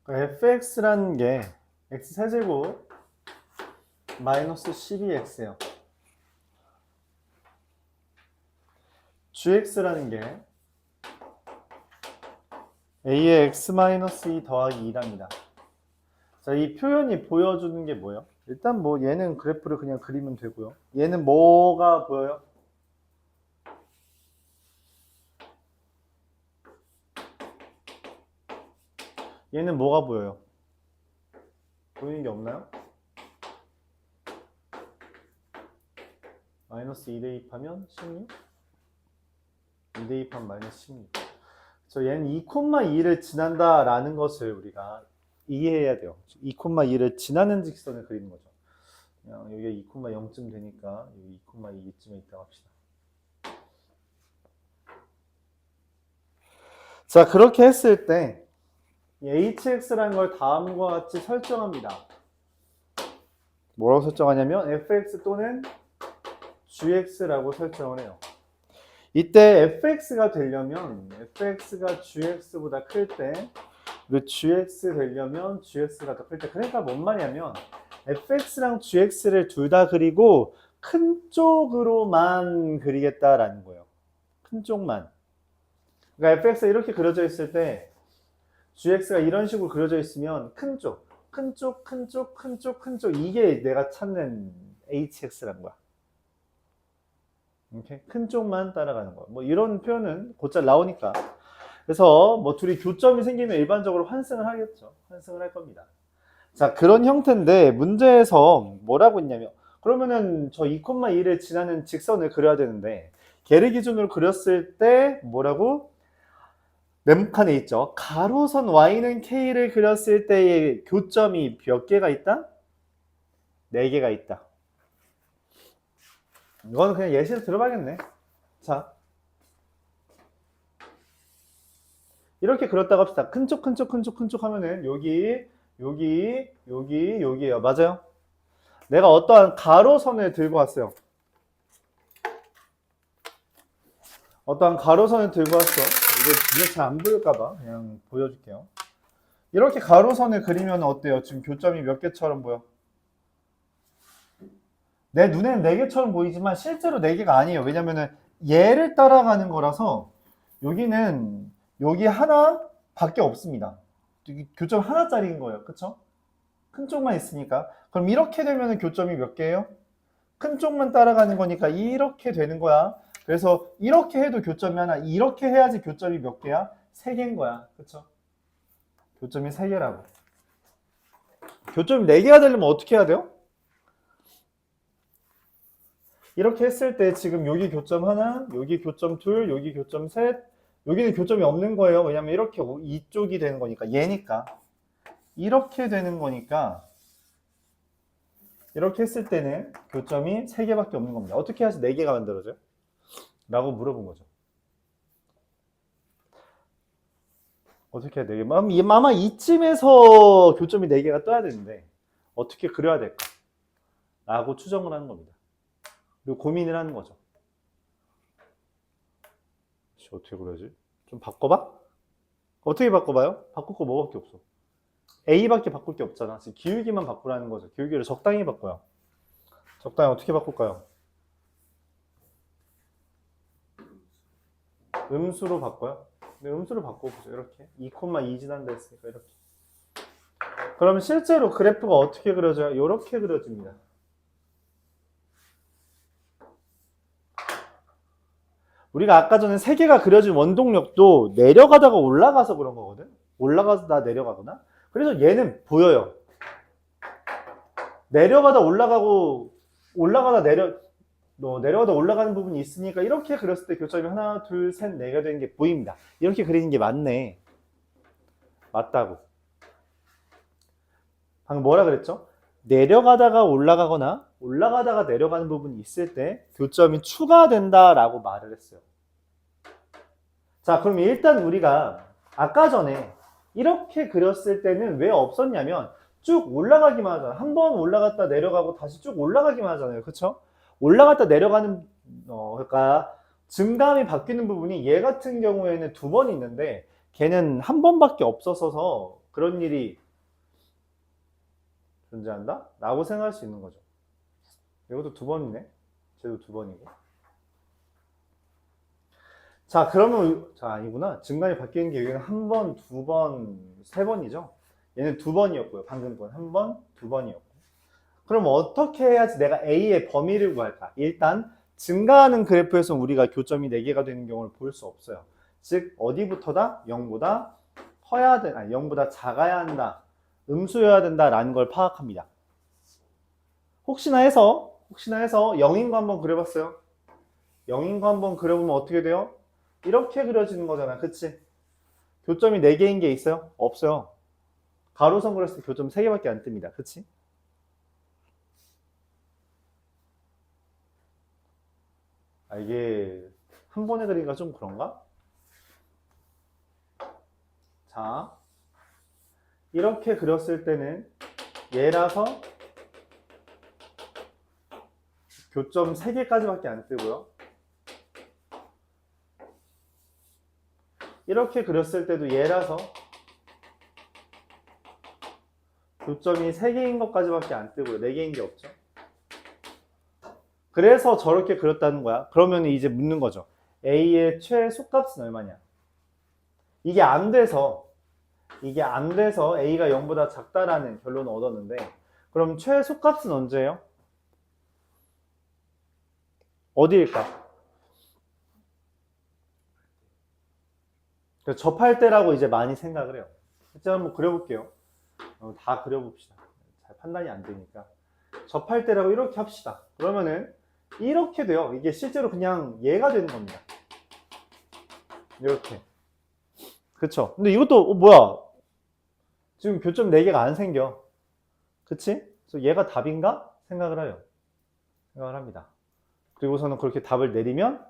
fx라는 게 x세제곱 마이너스 12x예요. gx라는 게 a의 x-2 더하기 2랍니다. 자, 이 표현이 보여주는 게 뭐예요? 일단 뭐 얘는 그래프를 그냥 그리면 되고요. 얘는 뭐가 보여요? 얘는 뭐가 보여요? 보이는 게 없나요? 마이너스 2 대입하면 16? 2 대입하면 마이너스 16. 그래서 얘는 2,2를 지난다라는 것을 우리가 이해해야 돼요. 2,2를 지나는 직선을 그리는 거죠. 그냥 여기가 2,0쯤 되니까 여기 2,2쯤에 있다고 합시다. 자, 그렇게 했을 때 hx라는 걸 다음과 같이 설정합니다. 뭐라고 설정하냐면 fx 또는 gx라고 설정을 해요. 이때 fx가 되려면 fx가 gx보다 클 때, 그리고 gx 되려면 gx가 더 클 때, 그러니까 뭔 말이냐면 fx랑 gx를 둘 다 그리고 큰 쪽으로만 그리겠다라는 거예요. 큰 쪽만. 그러니까 fx가 이렇게 그려져 있을 때 gx가 이런 식으로 그려져 있으면 큰 쪽, 큰 쪽, 큰 쪽, 큰 쪽, 큰 쪽, 이게 내가 찾는 hx라는 거야. 이렇게 큰 쪽만 따라가는 거. 뭐 이런 표현은 곧잘 나오니까. 그래서 뭐 둘이 교점이 생기면 일반적으로 환승을 하겠죠. 환승을 할 겁니다. 자, 그런 형태인데 문제에서 뭐라고 했냐면, 그러면은 저 2,2를 지나는 직선을 그려야 되는데 걔를 기준으로 그렸을 때 뭐라고? 네모칸에 있죠. 가로선 y는 k를 그렸을 때의 교점이 몇 개가 있다? 4개가 있다. 이거는 그냥 예시를 들어봐야겠네. 자, 이렇게 그렸다고 합시다. 큰 쪽, 큰 쪽, 큰 쪽, 큰 쪽 하면은 여기, 여기, 여기, 여기예요. 맞아요? 내가 어떠한 가로선을 들고 왔어요. 어떠한 가로선을 들고 왔어. 이게 잘 안 보일까봐 그냥 보여줄게요. 이렇게 가로선을 그리면 어때요? 지금 교점이 몇 개처럼 보여? 내 눈에는 4개처럼 보이지만 실제로 4개가 아니에요. 왜냐면은 얘를 따라가는 거라서 여기는 여기 하나밖에 없습니다. 교점 하나짜리인 거예요. 그쵸? 큰 쪽만 있으니까. 그럼 이렇게 되면 교점이 몇 개예요? 큰 쪽만 따라가는 거니까 이렇게 되는 거야. 그래서 이렇게 해도 교점이 하나, 이렇게 해야지 교점이 몇 개야? 3개인 거야. 그쵸? 교점이 3개라고. 교점이 4개가 되려면 어떻게 해야 돼요? 이렇게 했을 때 지금 여기 교점 하나, 여기 교점 둘, 여기 교점 셋, 여기는 교점이 없는 거예요. 왜냐면 이렇게 이쪽이 되는 거니까, 얘니까. 이렇게 되는 거니까 이렇게 했을 때는 교점이 3개밖에 없는 겁니다. 어떻게 해야지 4개가 만들어져요? 라고 물어본 거죠. 어떻게 해야 되게? 아마 이쯤에서 교점이 4개가 떠야 되는데 어떻게 그려야 될까? 라고 추정을 하는 겁니다. 그리고 고민을 하는 거죠. 어떻게 그려야지? 좀 바꿔봐? 어떻게 바꿔봐요? 바꿀 거 뭐밖에 없어. A밖에 바꿀 게 없잖아. 지금 기울기만 바꾸라는 거죠. 기울기를 적당히 바꿔요. 적당히 어떻게 바꿀까요? 음수로 바꿔요? 네, 음수로 바꿔보죠. 이렇게 2,2 지난다 했으니까 이렇게. 그럼 실제로 그래프가 어떻게 그려져요? 이렇게 그려집니다. 우리가 아까 전에 3개가 그려진 원동력도 내려가다가 올라가서 그런 거거든. 올라가다 내려가거나. 그래서 얘는 보여요. 내려가다 올라가고 올라가다 내려가다 올라가는 부분이 있으니까 이렇게 그렸을 때 교점이 하나, 둘, 셋, 4가 되는 게 보입니다. 이렇게 그리는 게 맞네. 맞다고. 방금 뭐라 그랬죠? 내려가다가 올라가거나 올라가다가 내려가는 부분이 있을 때 교점이 추가된다라고 말을 했어요. 자, 그럼 일단 우리가 아까 전에 이렇게 그렸을 때는 왜 없었냐면 쭉 올라가기만 하잖아. 한 번 올라갔다 내려가고 다시 쭉 올라가기만 하잖아요. 그쵸? 올라갔다 내려가는 그러니까 증감이 바뀌는 부분이 얘 같은 경우에는 2번 있는데 걔는 한 번밖에 없어서 그런 일이 존재한다? 라고 생각할 수 있는 거죠. 이것도 2번이네. 쟤도 2번이고. 자, 그러면, 자, 아니구나. 증간이 바뀌는 게 여기는 1번, 2번, 3번이죠. 얘는 2번이었고요. 방금 건 1번, 2번이었고. 그럼 어떻게 해야지 내가 A의 범위를 구할까? 일단, 증가하는 그래프에서 우리가 교점이 4개가 되는 경우를 볼 수 없어요. 즉, 어디부터다? 0보다 커야 돼, 아니, 0보다 작아야 한다. 음수여야 된다라는 걸 파악합니다. 혹시나 해서 0인 거 한번 그려봤어요. 0인 거 한번 그려보면 어떻게 돼요? 이렇게 그려지는 거잖아. 그치? 교점이 4개인 게 있어요? 없어요. 가로선 그렸을 때 교점 3개밖에 안 뜹니다. 그치? 아, 이게 한 번에 그리기가 좀 그런가? 자, 이렇게 그렸을 때는 얘라서 교점 3개까지밖에 안 뜨고요. 이렇게 그렸을 때도 얘라서 교점이 3개인 것까지밖에 안 뜨고요. 4개인 게 없죠. 그래서 저렇게 그렸다는 거야. 그러면 이제 묻는 거죠. A의 최소값은 얼마냐? 이게 안 돼서 A가 0보다 작다라는 결론을 얻었는데, 그럼 최소값은 언제예요? 어디일까? 접할 때라고 이제 많이 생각을 해요. 실제 한번 그려볼게요. 다 그려봅시다. 잘 판단이 안 되니까. 접할 때라고 이렇게 합시다. 그러면은 이렇게 돼요. 이게 실제로 그냥 얘가 되는 겁니다. 이렇게. 그쵸? 근데 이것도 뭐야? 지금 교점 4개가 안 생겨. 그치? 그래서 얘가 답인가? 생각을 해요. 생각을 합니다. 그리고서는 그렇게 답을 내리면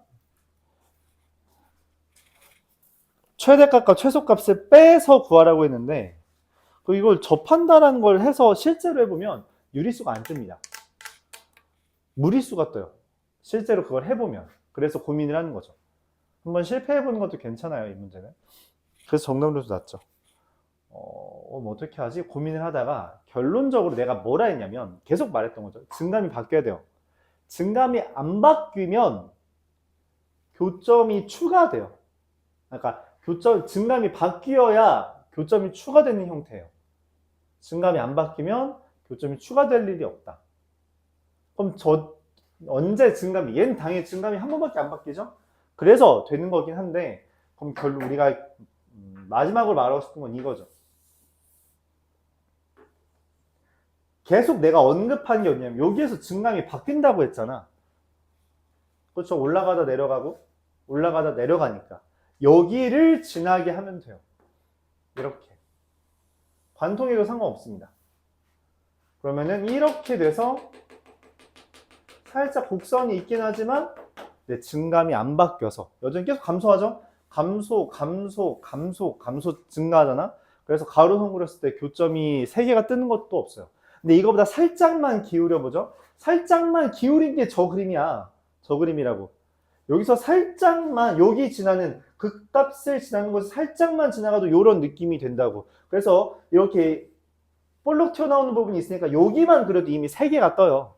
최대값과 최소값을 빼서 구하라고 했는데, 이걸 접한다라는 걸 해서 실제로 해보면 유리수가 안 뜹니다. 무리수가 떠요. 실제로 그걸 해보면. 그래서 고민을 하는 거죠. 한번 실패해보는 것도 괜찮아요, 이 문제는. 그래서 정답률도 낮죠. 뭐 어떻게 하지? 고민을 하다가 결론적으로 내가 뭐라 했냐면 계속 말했던 거죠. 증감이 바뀌어야 돼요. 증감이 안 바뀌면 교점이 추가돼요. 그러니까 증감이 바뀌어야 교점이 추가되는 형태예요. 증감이 안 바뀌면 교점이 추가될 일이 없다. 그럼 언제 증감이, 얘는 당연히 증감이 한 번밖에 안 바뀌죠? 그래서 되는 거긴 한데, 그럼 결국 우리가 마지막으로 말하고 싶은 건 이거죠. 계속 내가 언급한 게 뭐냐면 여기에서 증감이 바뀐다고 했잖아. 그렇죠? 올라가다 내려가니까 여기를 지나게 하면 돼요. 이렇게 관통해도 상관없습니다. 그러면은 이렇게 돼서 살짝 곡선이 있긴 하지만 증감이 안 바뀌어서 여전히 계속 감소하죠? 감소 증가하잖아? 그래서 가로선 그렸을 때 교점이 3개가 뜨는 것도 없어요. 근데 이거보다 살짝만 기울여보죠? 살짝만 기울인 게 저 그림이야. 저 그림이라고. 여기서 살짝만, 여기 지나는, 극값을 지나는 곳을 살짝만 지나가도 이런 느낌이 된다고. 그래서 이렇게 볼록 튀어나오는 부분이 있으니까 여기만 그려도 이미 3개가 떠요.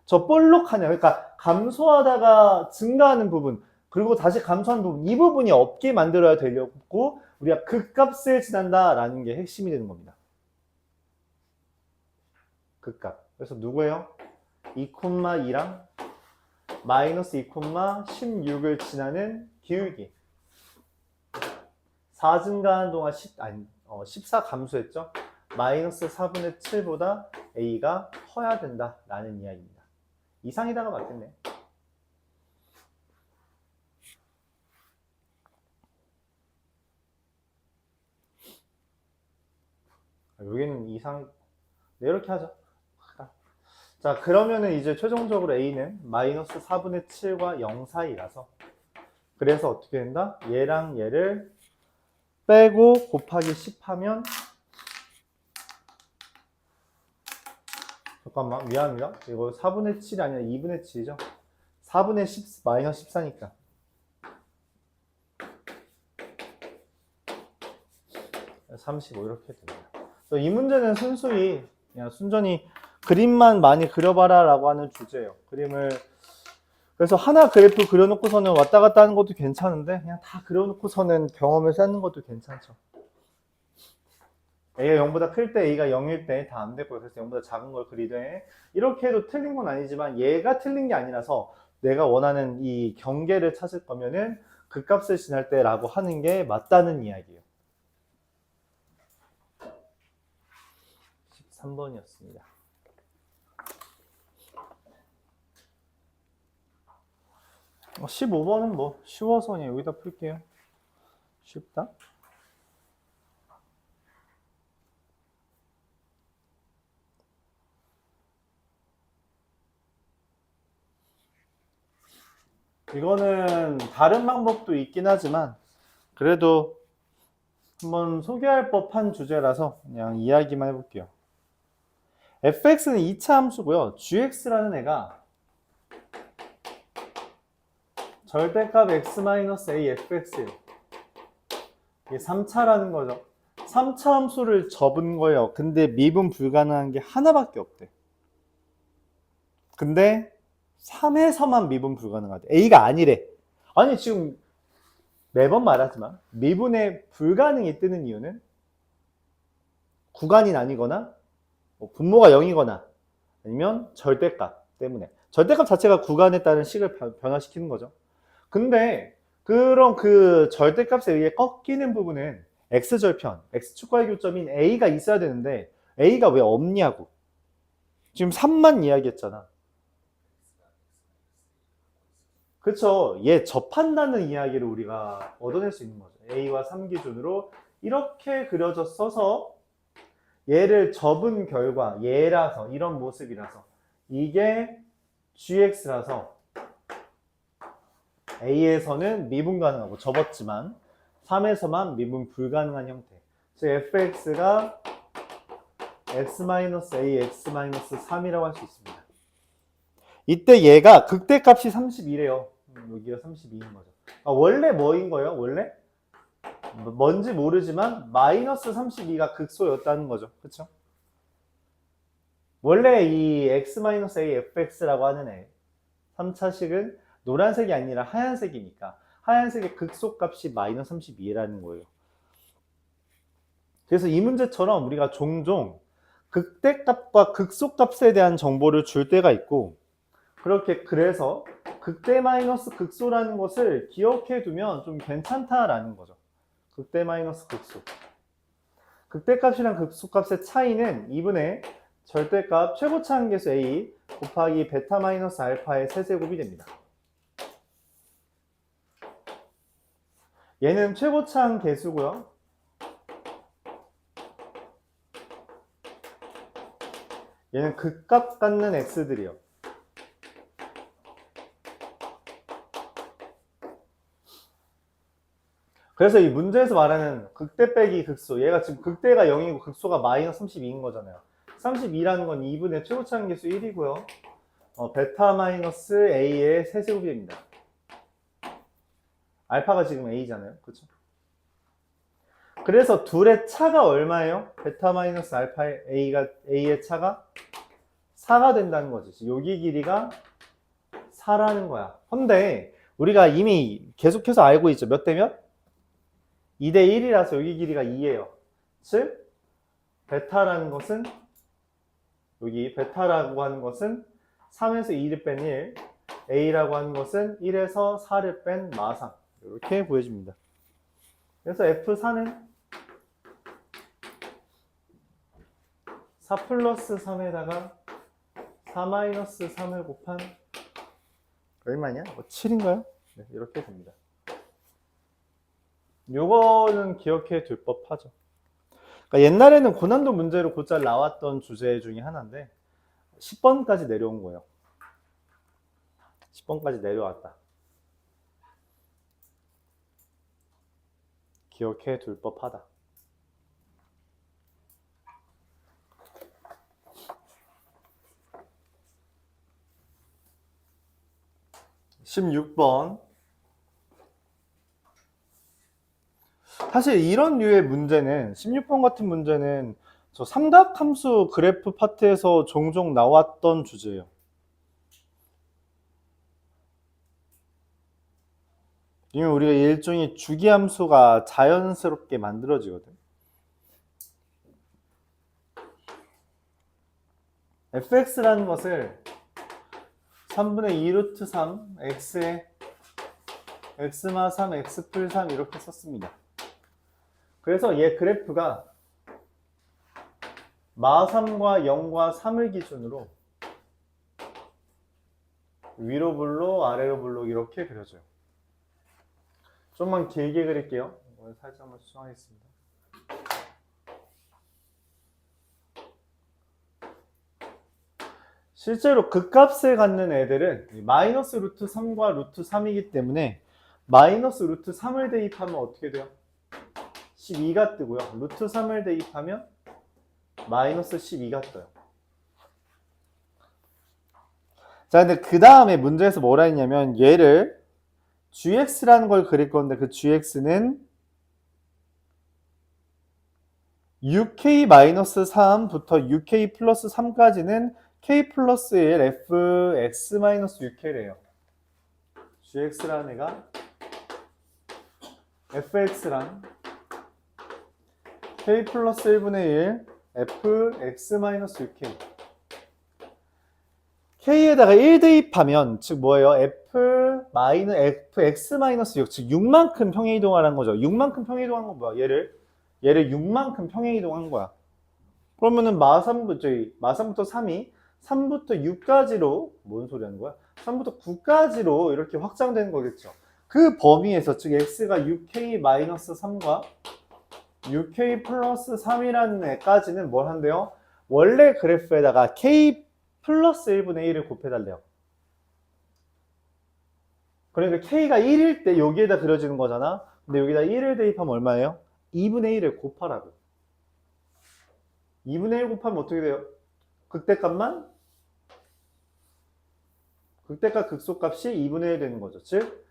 저 볼록하냐, 그러니까 감소하다가 증가하는 부분, 그리고 다시 감소하는 부분, 이 부분이 없게 만들어야 되려고 우리가 극값을 지난다라는 게 핵심이 되는 겁니다. 극값. 그래서 누구예요? 2,2랑 마이너스 2,16을 지나는 기울기. 4 증가하는 동안 14 감소했죠? 마이너스 4분의 7보다 A가 커야 된다라는 이야기입니다. 이상이다가 맞겠네. 여기는 이상, 네, 이렇게 하죠. 자, 그러면은 이제 최종적으로 A는 마이너스 4분의 7과 0 사이라서, 그래서 어떻게 된다? 얘랑 얘를 빼고 곱하기 10 하면, 잠깐만, 미안합니다. 이거 4분의 7이 아니라 2분의 7이죠. 4분의 10, 마이너스 14니까. 35 이렇게 됩니다. 그래서 이 문제는 순수히 그냥 순전히 그림만 많이 그려봐라 라고 하는 주제예요. 그림을 그래서 하나 그래프 그려놓고서는 왔다 갔다 하는 것도 괜찮은데 그냥 다 그려놓고서는 경험을 쌓는 것도 괜찮죠. A가 0보다 클 때 A가 0일 때 다 안 됐고요. 그래서 0보다 작은 걸 그리되 이렇게 해도 틀린 건 아니지만 얘가 틀린 게 아니라서 내가 원하는 이 경계를 찾을 거면은 그 값을 지날 때라고 하는 게 맞다는 이야기예요. 13번이었습니다. 15번은 뭐 쉬워서 그냥 여기다 풀게요. 쉽다. 이거는 다른 방법도 있긴 하지만 그래도 한번 소개할 법한 주제라서 그냥 이야기만 해볼게요. fx는 2차 함수고요. gx라는 애가 절대값 x-a fx예요. 이게 3차라는 거죠. 3차 함수를 접은 거예요. 근데 미분 불가능한 게 하나밖에 없대. 근데 3에서만 미분 불가능하대. A가 아니래. 아니 지금 매번 말하지만 미분의 불가능이 뜨는 이유는 구간이 나뉘거나 분모가 0이거나 아니면 절대값 때문에. 절대값 자체가 구간에 따른 식을 변화시키는 거죠. 근데 그런 그 절대값에 의해 꺾이는 부분은 x절편, x축과의 교점인 a가 있어야 되는데 a가 왜 없냐고. 지금 3만 이야기했잖아. 그쵸. 얘 접한다는 이야기를 우리가 얻어낼 수 있는 거죠. a와 3 기준으로 이렇게 그려졌어서 얘를 접은 결과 얘라서 이런 모습이라서 이게 gx라서 a에서는 미분 가능하고 접었지만 3에서만 미분 불가능한 형태. 즉 fx가 x-a, x-3이라고 할 수 있습니다. 이때 얘가 극대값이 32래요. 여기가 32인 거죠. 원래 뭐인 거예요? 원래? 뭔지 모르지만 마이너스 32가 극소였다는 거죠. 그쵸? 원래 이 x-a fx라고 하는 애 3차식은 노란색이 아니라 하얀색이니까 하얀색의 극소값이 마이너스 32라는 거예요. 그래서 이 문제처럼 우리가 종종 극대값과 극소값에 대한 정보를 줄 때가 있고 그렇게 그래서 극대 마이너스 극소라는 것을 기억해 두면 좀 괜찮다라는 거죠. 극대 마이너스 극소. 극대값이랑 극소값의 차이는 2분의 절대값 최고차 함계수 a 곱하기 베타 마이너스 알파의 세제곱이 됩니다. 얘는 최고차 함계수고요. 얘는 극값 갖는 x들이요. 그래서 이 문제에서 말하는 극대 빼기 극소, 얘가 지금 극대가 0이고 극소가 마이너스 32인 거잖아요. 32라는 건 2분의 최고차 함계수 1이고요. 베타 마이너스 a의 세제곱이 됩니다. 알파가 지금 a잖아요. 그렇죠? 그래서 둘의 차가 얼마예요? 베타 마이너스 알파의 a의 차가 4가 된다는 거지. 여기 길이가 4라는 거야. 근데 우리가 이미 계속해서 알고 있죠. 몇 대 몇? 2대 1이라서 여기 길이가 2예요. 즉 베타라는 것은 여기 베타라고 하는 것은 3에서 2를 뺀 1, a라고 하는 것은 1에서 4를 뺀 마상. 이렇게 보여집니다. 그래서 F4는 4 플러스 3에다가 4 마이너스 3을 곱한 얼마냐? 7인가요? 네, 이렇게 됩니다. 요거는 기억해 둘 법하죠. 그러니까 옛날에는 고난도 문제로 곧잘 나왔던 주제 중에 하나인데 10번까지 내려온 거예요. 10번까지 내려왔다. 기억해 둘 법하다. (16번) 사실 이런 류의 문제는 16번 같은 문제는 저 삼각함수 그래프 파트에서 종종 나왔던 주제예요. 이면 우리가 일종의 주기함수가 자연스럽게 만들어지거든. fx라는 것을 3분의 2 루트 3 x에 x마 3 x 풀 3 이렇게 썼습니다. 그래서 얘 그래프가 마 3과 0과 3을 기준으로 위로 블록 아래로 블록 이렇게 그려져요. 좀만 길게 그릴게요. 오늘 살짝만 수정하겠습니다. 실제로 극값을 갖는 애들은 마이너스 루트 3과 루트 3이기 때문에 마이너스 루트 3을 대입하면 어떻게 돼요? 12가 뜨고요. 루트 3을 대입하면 마이너스 12가 떠요. 자, 근데 그 다음에 문제에서 뭐라 했냐면 얘를 gx라는 걸 그릴 건데 그 gx는 6k-3부터 6k 플러스 3까지는 k 플러스 1 fx-6k래요. gx라는 애가 fx랑 k 플러스 1분의 1 fx-6k k에다가 1 대입하면 즉 뭐예요? fx-6 즉 6만큼 평행이동하는 거죠. 6만큼 평행이동한 건 뭐야? 얘를 6만큼 평행이동한 거야. 그러면은 마3부터 3이 3부터 6까지로 뭔 소리 하는 거야? 3부터 9까지로 이렇게 확장되는 거겠죠. 그 범위에서 즉 x가 6k-3과 6k 플러스 3이라는 애까지는 뭘 한대요? 원래 그래프에다가 k 플러스 1분의 1을 곱해달래요. 그러니까 k가 1일 때 여기에다 그려지는 거잖아. 근데 여기다 1을 대입하면 얼마예요? 2분의 1을 곱하라고. 2분의 1 곱하면 어떻게 돼요? 극대값 극소값이 2분의 1 되는 거죠. 즉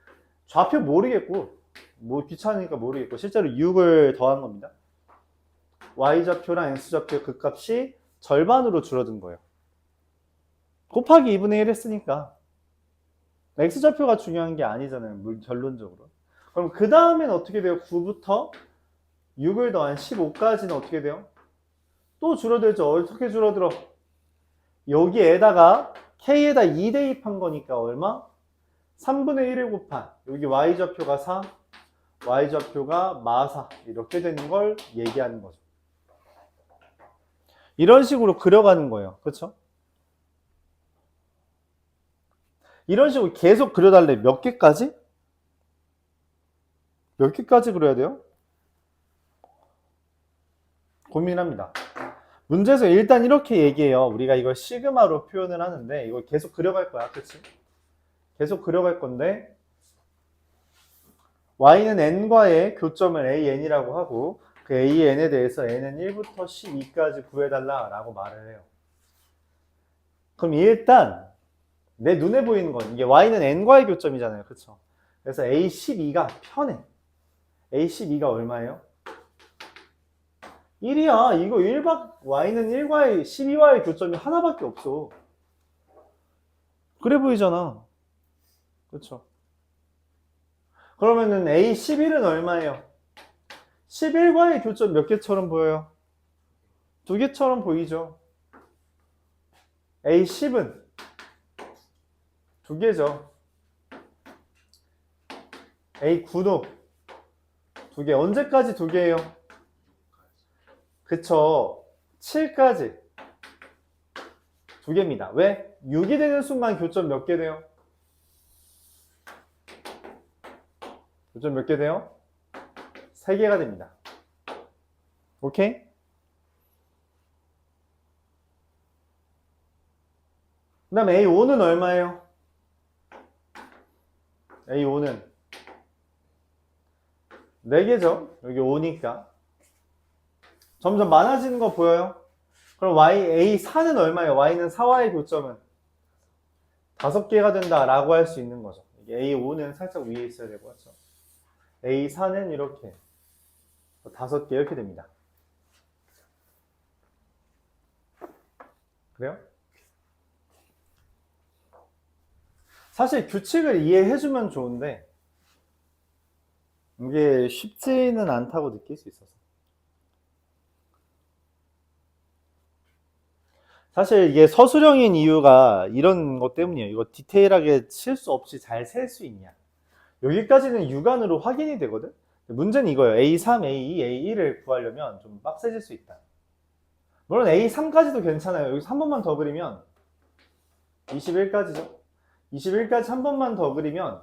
좌표 모르겠고 뭐 귀찮으니까 모르겠고 실제로 6을 더한 겁니다. y좌표랑 x좌표의 극값이 절반으로 줄어든 거예요. 곱하기 2분의 1 했으니까 x좌표가 중요한 게 아니잖아요. 결론적으로. 그럼 그 다음엔 어떻게 돼요? 9부터 6을 더한 15까지는 어떻게 돼요? 또 줄어들죠. 어떻게 줄어들어? 여기에다가 k에다 2 대입한 거니까 얼마? 3분의 1을 곱한 여기 y좌표가 4, y좌표가 마4 이렇게 되는 걸 얘기하는 거죠. 이런 식으로 그려가는 거예요. 그렇죠? 이런 식으로 계속 그려달래. 몇 개까지? 몇 개까지 그려야 돼요? 고민합니다. 문제에서 일단 이렇게 얘기해요. 우리가 이걸 시그마로 표현을 하는데 이걸 계속 그려갈 거야. 그치? 계속 그려갈 건데 y는 n과의 교점을 an이라고 하고 그 an에 대해서 n은 1부터 12까지 구해달라 라고 말을 해요. 그럼 일단 내 눈에 보이는 건 이게 y는 n과의 교점이잖아요. 그쵸? 그래서 a12가 편해. a12가 얼마예요? 1이야. 이거 y는 1과의 12와의 교점이 하나밖에 없어. 그래 보이잖아. 그쵸? 그러면은 A11은 얼마예요? 11과의 교점 몇 개처럼 보여요? 2개처럼 보이죠? A10은 2개죠. A9도 2개. 언제까지 2개예요? 그쵸. 7까지 2개입니다. 왜? 6이 되는 순간 교점 몇 개 돼요? 교점 몇 개 돼요? 3개가 됩니다. 오케이? 그 다음에 A5는 얼마예요? A5는 4개죠. 여기 5니까. 점점 많아지는 거 보여요? 그럼 A4는 얼마예요? Y는 4와의 교점은 5개가 된다라고 할 수 있는 거죠. A5는 살짝 위에 있어야 되고, 그렇죠? A4는 이렇게 5개 이렇게 됩니다. 그래요? 사실 규칙을 이해해주면 좋은데 이게 쉽지는 않다고 느낄 수 있어서. 사실 이게 서술형인 이유가 이런 것 때문이에요. 이거 디테일하게 실수 없이 잘 셀 수 있냐. 여기까지는 육안으로 확인이 되거든. 문제는 이거예요. A3, A2, A1을 구하려면 좀 빡세질 수 있다. 물론 A3까지도 괜찮아요. 여기서 한 번만 더 그리면 21까지죠. 21까지 한 번만 더 그리면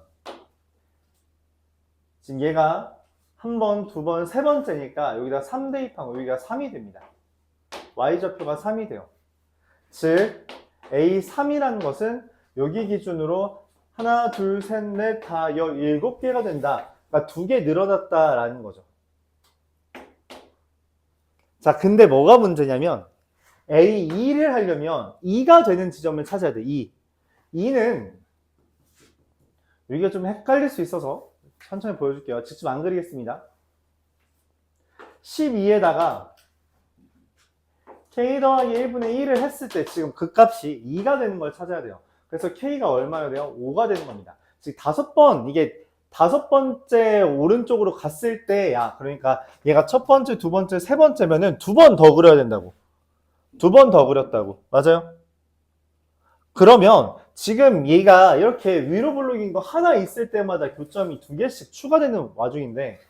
지금 얘가 한 번, 두 번, 세 번째니까 여기다 3 대입하면 여기가 3이 됩니다. Y좌표가 3이 돼요. 즉 A3이라는 것은 여기 기준으로 하나, 둘, 셋, 넷, 다 17개가 된다. 그러니까 2개 늘어났다라는 거죠. 자, 근데 뭐가 문제냐면 A2를 하려면 2가 되는 지점을 찾아야 돼. 2. 2는 여기가 좀 헷갈릴 수 있어서 천천히 보여줄게요. 직접 안 그리겠습니다. 12에다가 k 더하기 1분의 1을 했을 때 지금 그 값이 2가 되는 걸 찾아야 돼요. 그래서 k가 얼마여야 돼요? 5가 되는 겁니다. 즉 5번, 이게 5번째 오른쪽으로 갔을 때, 야, 그러니까 얘가 첫 번째, 두 번째, 세 번째면은 2번 더 그려야 된다고. 2번 더 그렸다고. 맞아요? 그러면 지금 얘가 이렇게 위로 블록인 거 하나 있을 때마다 교점이 2개씩 추가되는 와중인데,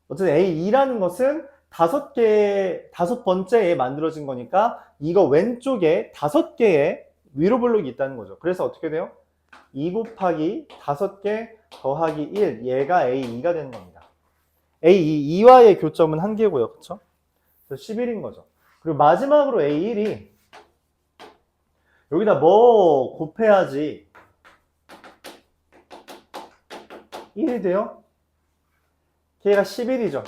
어쨌든 A2라는 것은 5번째에 만들어진 거니까 이거 왼쪽에 5개의 위로 블록이 있다는 거죠. 그래서 어떻게 돼요? 2 곱하기 5개 더하기 1, 얘가 A2가 되는 겁니다. A2, 2와의 교점은 1개고요. 그쵸? 그래서 11인 거죠. 그리고 마지막으로 A1이 여기다 뭐 곱해야지 1이 돼요? K가 11이죠.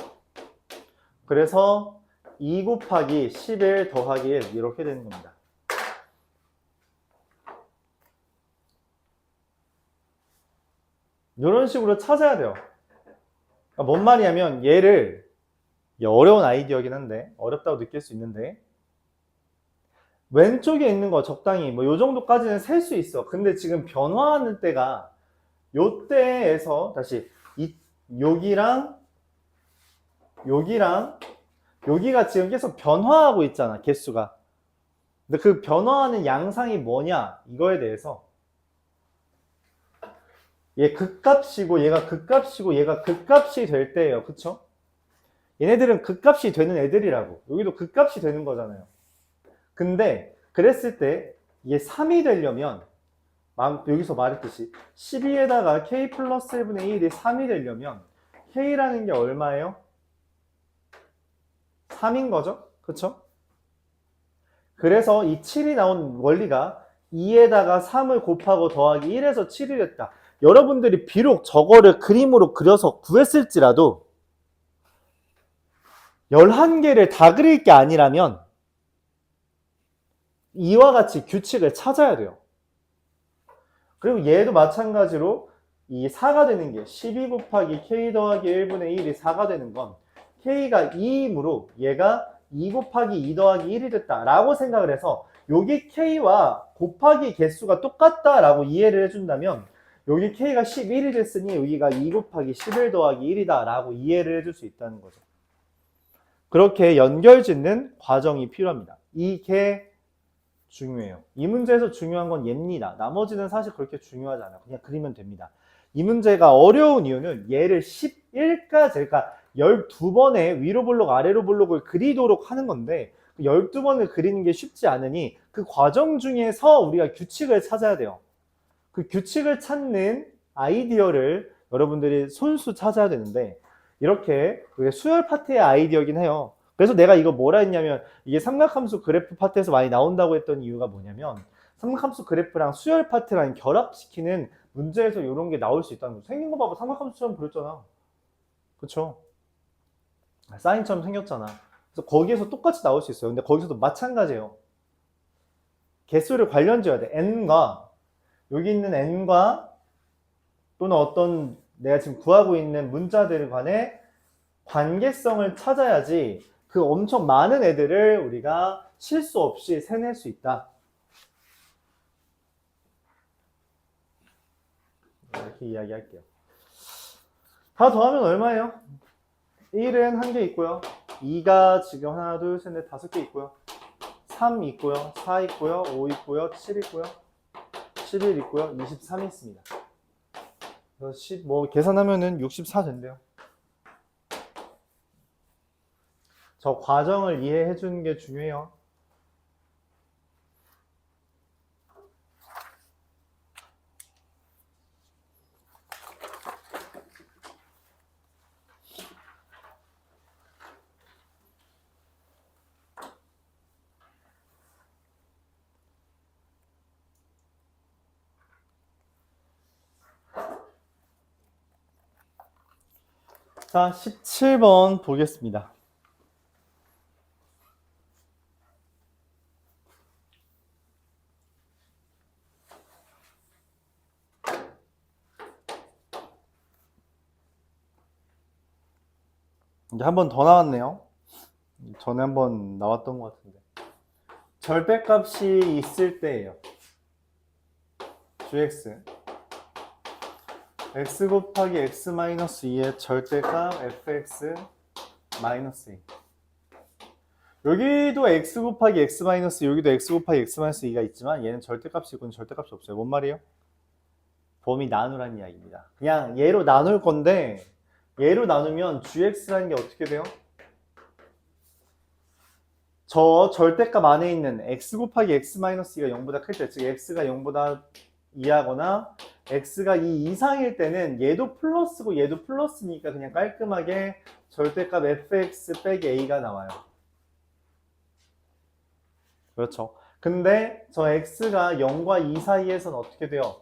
그래서 2 곱하기 11 더하기 1 이렇게 되는 겁니다. 이런 식으로 찾아야 돼요. 그러니까 뭔 말이냐면 얘를 어려운 아이디어긴 한데 어렵다고 느낄 수 있는데 왼쪽에 있는 거 적당히 뭐 요 정도까지는 셀 수 있어. 근데 지금 변화하는 때가 요 때에서 다시 여기랑 여기가 지금 계속 변화하고 있잖아, 개수가. 근데 그 변화하는 양상이 뭐냐 이거에 대해서 얘 극값이고 얘가 극값이고 얘가 극값이 될 때예요. 그쵸? 얘네들은 극값이 되는 애들이라고. 여기도 극값이 되는 거잖아요. 근데 그랬을 때 이게 3이 되려면 여기서 말했듯이 12에다가 k 플러스 1분의 1이 3이 되려면 k라는 게 얼마예요? 3인 거죠? 그쵸? 그래서 이 7이 나온 원리가 2에다가 3을 곱하고 더하기 1에서 7이 됐다. 여러분들이 비록 저거를 그림으로 그려서 구했을지라도 11개를 다 그릴 게 아니라면 이와 같이 규칙을 찾아야 돼요. 그리고 얘도 마찬가지로 이 4가 되는 게 12 곱하기 k 더하기 1분의 1이 4가 되는 건 k가 2이므로 얘가 2 곱하기 2 더하기 1이 됐다라고 생각을 해서 여기 k와 곱하기 개수가 똑같다라고 이해를 해준다면 여기 k가 11이 됐으니 여기가 2 곱하기 11 더하기 1이다 라고 이해를 해줄 수 있다는 거죠. 그렇게 연결짓는 과정이 필요합니다. 이게 중요해요. 이 문제에서 중요한 건 얘입니다. 나머지는 사실 그렇게 중요하지 않아요. 그냥 그리면 됩니다. 이 문제가 어려운 이유는 얘를 11까지, 그러니까 12번의 위로 블록, 아래로 블록을 그리도록 하는 건데 12번을 그리는 게 쉽지 않으니 그 과정 중에서 우리가 규칙을 찾아야 돼요. 그 규칙을 찾는 아이디어를 여러분들이 손수 찾아야 되는데 이렇게 수열 파트의 아이디어긴 해요. 그래서 내가 이거 뭐라 했냐면 이게 삼각함수 그래프 파트에서 많이 나온다고 했던 이유가 뭐냐면 삼각함수 그래프랑 수열 파트랑 결합시키는 문제에서 이런 게 나올 수 있다는 거죠. 생긴 거 봐봐. 삼각함수처럼 그렸잖아. 그쵸? 사인처럼 생겼잖아. 그래서 거기에서 똑같이 나올 수 있어요. 근데 거기서도 마찬가지예요. 개수를 관련 지어야 돼. n과 여기 있는 n과 또는 어떤 내가 지금 구하고 있는 문자들 간의 관계성을 찾아야지 그 엄청 많은 애들을 우리가 실수 없이 세낼 수 있다. 이렇게 이야기할게요. 다 더하면 얼마예요? 1은 1개 있고요. 2가 지금 하나, 둘, 셋, 넷, 5개 있고요. 3 있고요. 4 있고요. 5 있고요. 7 있고요. 11 있고요. 23 있습니다. 그래서 뭐 계산하면은 64 된대요. 저 과정을 이해해 주는 게 중요해요. 자, 17번 보겠습니다. 이제 한 번 더 나왔네요. 전에 한 번 나왔던 것 같은데. 절대값이 있을 때예요. gx x 곱하기 x-2의 절대값 fx 마이너스 2. 여기도 x 곱하기 x 마이너스, 여기도 x 곱하기 x 마이너스 2가 있지만 얘는 절대값이 있고 절대값이 없어요. 뭔 말이에요? 범위 나누라는 이야기입니다. 그냥 얘로 나눌 건데 얘로 나누면 gx라는 게 어떻게 돼요? 저 절대값 안에 있는 x 곱하기 x 마이너스 2가 0보다 클 때, 즉 x가 0보다 2하거나 x가 2 이상일 때는 얘도 플러스고 얘도 플러스니까 그냥 깔끔하게 절대값 fx 빼기 a가 나와요. 그렇죠. 근데 저 x가 0과 2 사이에서는 어떻게 돼요?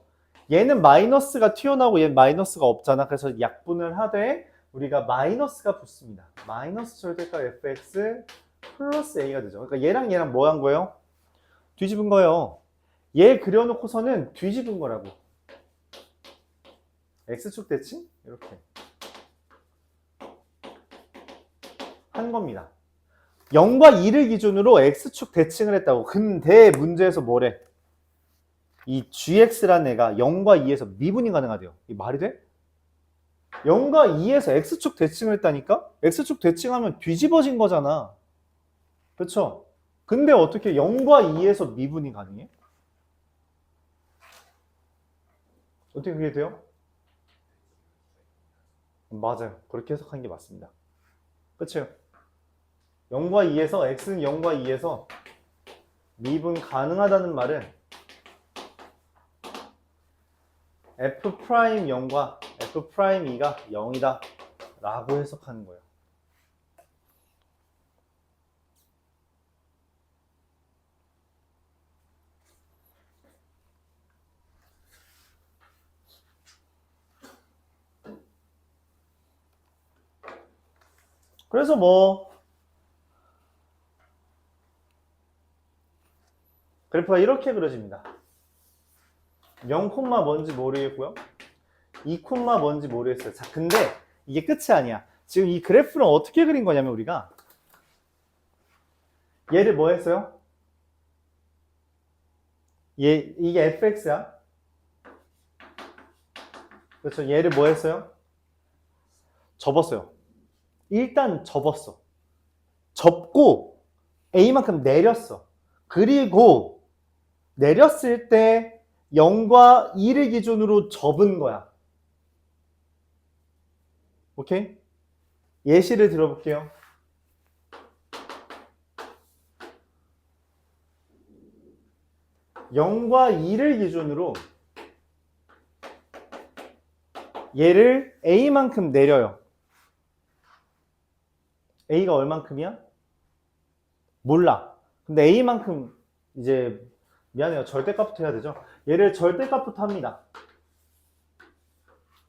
얘는 마이너스가 튀어나오고 얘는 마이너스가 없잖아. 그래서 약분을 하되 우리가 마이너스가 붙습니다. 마이너스 절대값 fx 플러스 a가 되죠. 그러니까 얘랑 뭐 한 거예요? 뒤집은 거예요. 얘 그려놓고서는 뒤집은 거라고. x축 대칭? 이렇게 한 겁니다. 0과 2를 기준으로 x축 대칭을 했다고. 근데 문제에서 뭐래? 이 gx라는 애가 0과 2에서 미분이 가능하대요. 이 말이 돼? 0과 2에서 x축 대칭을 했다니까? x축 대칭하면 뒤집어진 거잖아. 그렇죠? 근데 어떻게 0과 2에서 미분이 가능해? 어떻게 그게 돼요? 맞아요. 그렇게 해석한 게 맞습니다. 그렇죠? 0과 2에서 x는 0과 2에서 미분 가능하다는 말은 f'0과 f'2가 0이다 라고 해석하는 거예요. 그래서 뭐 그래프가 이렇게 그려집니다. 0, 뭔지 모르겠고요. 2, 뭔지 모르겠어요. 자, 근데 이게 끝이 아니야. 지금 이 그래프는 어떻게 그린 거냐면 우리가 얘를 뭐 했어요? 이게 fx야. 그렇죠. 얘를 뭐 했어요? 접었어요. 일단 접었어. 접고 a만큼 내렸어. 그리고 내렸을 때 0과 2를 기준으로 접은 거야. 오케이? 예시를 들어볼게요. (0과 2를) 기준으로 얘를 a만큼 내려요. a가 얼만큼이야? 몰라. 근데 a만큼 이제 미안해요. 절대값부터 해야 되죠. 얘를 절대값부터 합니다.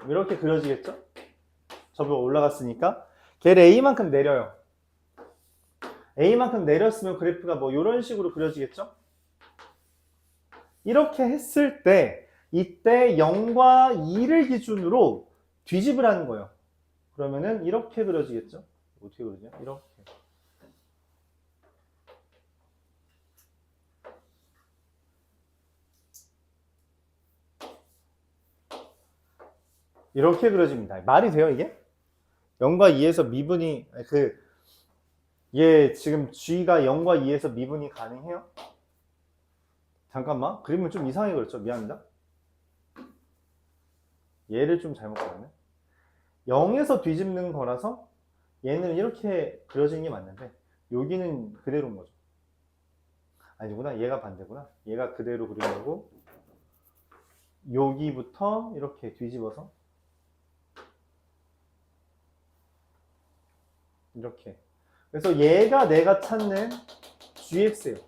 이렇게 그려지겠죠? 저기가 올라갔으니까 걔를 a만큼 내려요. a만큼 내렸으면 그래프가 뭐 이런 식으로 그려지겠죠? 이렇게 했을 때 이때 0과 2를 기준으로 뒤집으라는 거예요. 그러면은 이렇게 그려지겠죠? 어떻게 그러냐? 이렇게. 이렇게 그려집니다. 말이 돼요, 이게? 0과 2에서 미분이, 얘 지금 g가 0과 2에서 미분이 가능해요? 잠깐만. 그림을 좀 이상하게 그렸죠? 미안합니다. 얘를 좀 잘못 그렸네. 0에서 뒤집는 거라서 얘는 이렇게 그려지는 게 맞는데 여기는 그대로인 거죠. 아니구나. 얘가 반대구나. 얘가 그대로 그리려고 여기부터 이렇게 뒤집어서 이렇게. 그래서 얘가 내가 찾는 gx예요.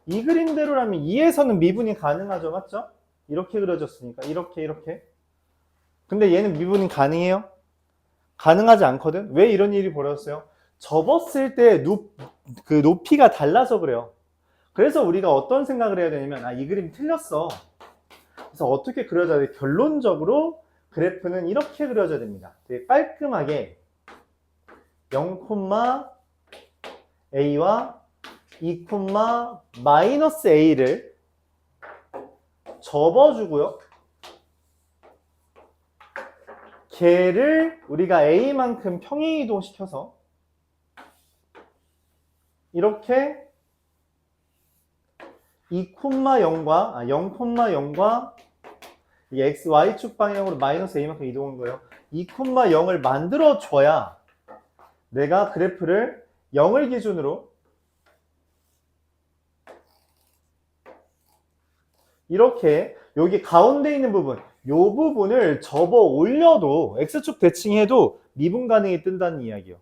이 그림대로라면 2에서는 미분이 가능하죠. 맞죠? 이렇게 그려졌으니까 이렇게. 근데 얘는 미분이 가능해요? 가능하지 않거든? 왜 이런 일이 벌어졌어요? 접었을 때 그 높이가 달라서 그래요. 그래서 우리가 어떤 생각을 해야 되냐면 이 그림 틀렸어. 그래서 어떻게 그려져야 돼? 결론적으로 그래프는 이렇게 그려져야 됩니다. 되게 깔끔하게 0, A와 2, 마이너스 A를 접어주고요. 걔를 우리가 A만큼 평행이동 시켜서 이렇게 2,0과 0,0과 이 x, y축 방향으로 마이너스 A만큼 이동한 거예요. 2,0을 만들어줘야 내가 그래프를 0을 기준으로 이렇게 여기 가운데 있는 부분, 이 부분을 접어 올려도 x축 대칭해도 미분 가능이 뜬다는 이야기예요.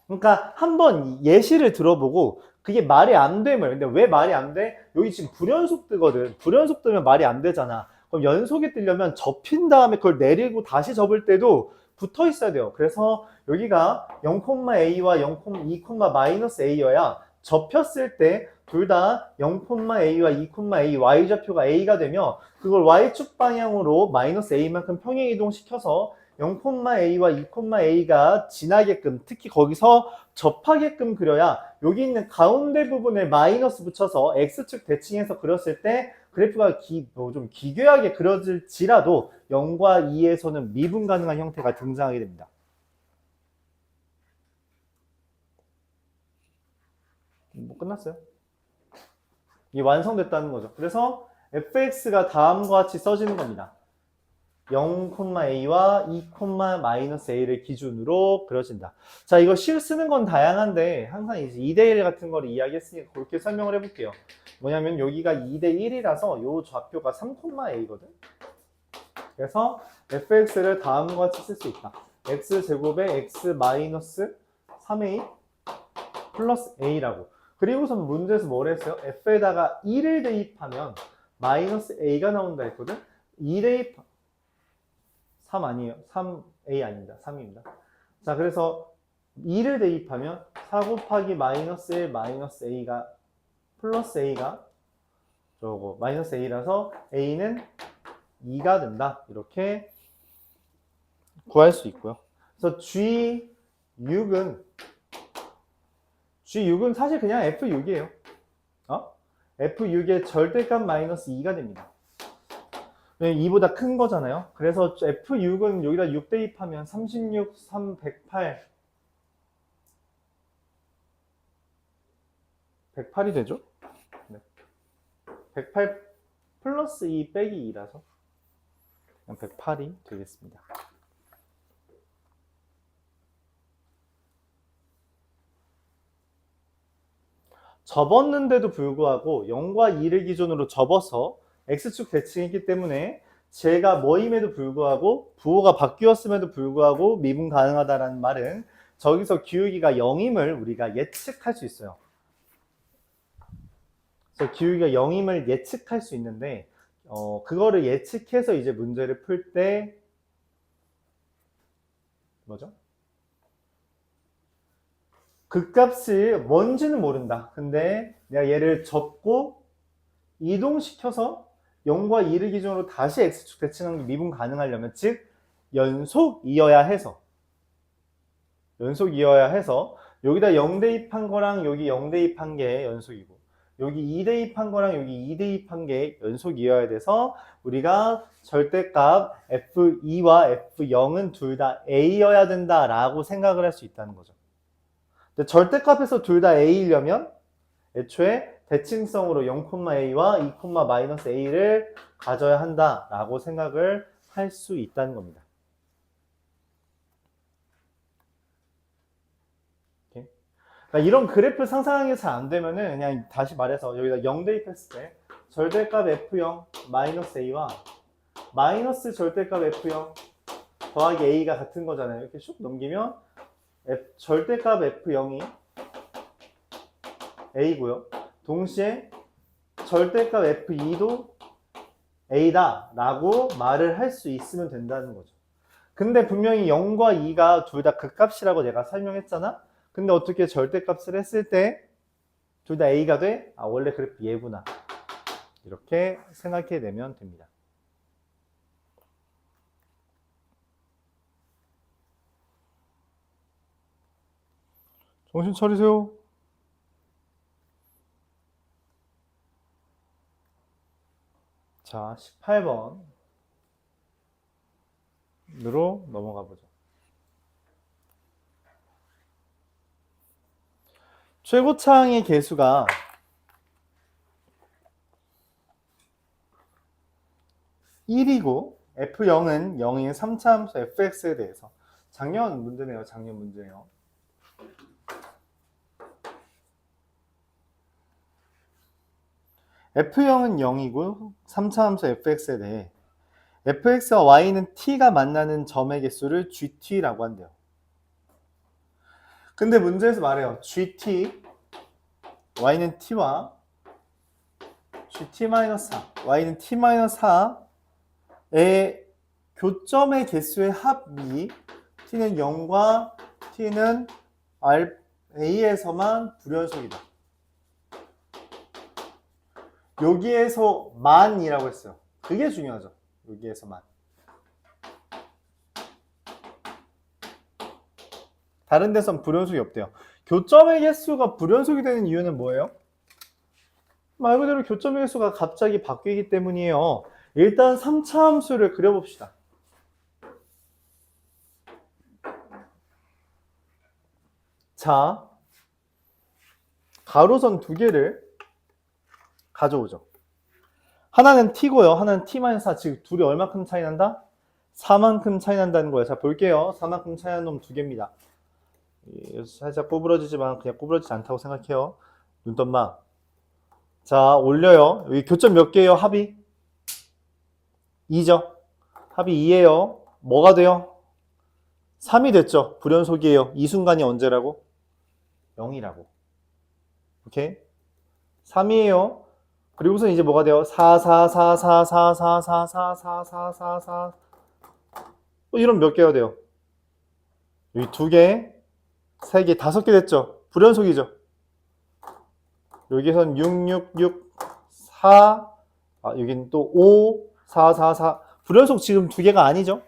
그러니까 한번 예시를 들어보고 그게 말이 안 되면, 근데 왜 말이 안 돼? 여기 지금 불연속 뜨거든. 불연속 뜨면 말이 안 되잖아. 그럼 연속이 뜨려면 접힌 다음에 그걸 내리고 다시 접을 때도 붙어 있어야 돼요. 그래서 여기가 0,a와 2, 마이너스 a여야 접혔을 때 둘 다 0,a와 2,a y좌표가 a가 되면 그걸 y축 방향으로 마이너스 a만큼 평행 이동시켜서 0,a와 2,a가 지나게끔, 특히 거기서 접하게끔 그려야 여기 있는 가운데 부분에 마이너스 붙여서 x축 대칭해서 그렸을 때 그래프가 좀 기괴하게 그려질지라도 0과 2에서는 미분 가능한 형태가 등장하게 됩니다. 뭐 끝났어요. 이게 완성됐다는 거죠. 그래서 fx가 다음과 같이 써지는 겁니다. 0,a와 2, 마이너스 a를 기준으로 그려진다. 자, 이거 실 쓰는 건 다양한데 항상 이제 2대1 같은 걸 이야기했으니까 그렇게 설명을 해볼게요. 뭐냐면 여기가 2대1이라서 요 좌표가 3,a거든. 그래서 fx를 다음과 같이 쓸 수 있다. x제곱에 x 마이너스 3a 플러스 a라고. 그리고선 문제에서 뭘 했어요? f에다가 2를 대입하면 마이너스 a가 나온다 했거든. 2 대입 3 아니에요. 3a 아닙니다. 3입니다. 자, 그래서 2를 대입하면 4 곱하기 마이너스 1 마이너스 a가 플러스 a가 저거 마이너스 a라서 a는 2가 된다. 이렇게 구할 수 있고요. 그래서 G6은 사실 그냥 F6이에요. F6의 절대값 마이너스 2가 됩니다. 2보다 큰 거잖아요. 그래서 F6은 여기다 6 대입하면 36, 3, 108 108이 되죠? 네. 108 플러스 2 빼기 2라서 그냥 108이 되겠습니다. 접었는데도 불구하고 0과 2를 기준으로 접어서 X축 대칭했기 때문에 제가 뭐임에도 불구하고 부호가 바뀌었음에도 불구하고 미분 가능하다는 말은 저기서 기울기가 0임을 우리가 예측할 수 있어요. 그래서 기울기가 0임을 예측할 수 있는데 그거를 예측해서 이제 문제를 풀 때 뭐죠? 그 값이 뭔지는 모른다. 근데 내가 얘를 접고 이동시켜서 0과 2를 기준으로 다시 x축 대칭한 게 미분 가능하려면, 즉 연속이어야 해서 여기다 0 대입한 거랑 여기 0 대입한 게 연속이고, 여기 2 대입한 거랑 여기 2 대입한 게 연속이어야 돼서 우리가 절대값 F2와 F0은 둘 다 A여야 된다라고 생각을 할 수 있다는 거죠. 근데 절대값에서 둘 다 A이려면 애초에 대칭성으로 0,A와 2,-A를 가져야 한다라고 생각을 할 수 있다는 겁니다. 그러니까 이런 그래프 상상하기 잘 안 되면은 그냥 다시 말해서 여기다 0 대입했을 때 절대값 F0 A와 마이너스 절대값 F0 더하기 A가 같은 거잖아요. 이렇게 슉 넘기면 절대값 F0이 A고요. 동시에 절대값 F2도 A다 라고 말을 할 수 있으면 된다는 거죠. 근데 분명히 0과 2가 둘 다 극값이라고 내가 설명했잖아. 근데 어떻게 절대값을 했을 때 둘 다 A가 돼? 아, 원래 그래프 얘구나. 이렇게 생각해 내면 됩니다. 정신 차리세요. 자, 18번으로 넘어가 보죠. 최고차항의 개수가 1이고 F0은 0인 3차함수 fx에 대해서 작년 문제네요. 작년 문제예요. F0은 0이고 3차함수 fx에 대해 fx와 y는 t가 만나는 점의 개수를 gt라고 한대요. 근데 문제에서 말해요. gt, y는 t와 gt-4, y는 t-4의 교점의 개수의 합이 t는 0과 t는 a에서만 불연속이다. 여기에서 만이라고 했어요. 그게 중요하죠. 여기에서만. 다른 데선 불연속이 없대요. 교점의 개수가 불연속이 되는 이유는 뭐예요? 말 그대로 교점의 개수가 갑자기 바뀌기 때문이에요. 일단 3차 함수를 그려봅시다. 자, 가로선 두 개를 가져오죠. 하나는 t고요. 하나는 t-4. 즉 둘이 얼마큼 차이 난다? 4만큼 차이 난다는 거예요. 자, 볼게요. 4만큼 차이 나는 놈 두 개입니다. 살짝 구부러지지만 그냥 구부러지지 않다고 생각해요. 눈떴막. 자, 올려요. 여기 교점 몇 개예요? 합이? 2죠. 합이 2예요. 뭐가 돼요? 3이 됐죠. 불연속이에요. 이 순간이 언제라고? 0이라고. 오케이? 3이에요. 그리고서 이제 뭐가 돼요? 4, 4, 4, 4, 4, 4, 4, 4, 4, 4, 4, 4. 이러면 몇 개가 돼요? 여기 2개, 3개, 5개 됐죠? 불연속이죠? 여기선 6, 6, 6, 4, 여기는 또 5, 4, 4, 4. 불연속 지금 2개가 아니죠?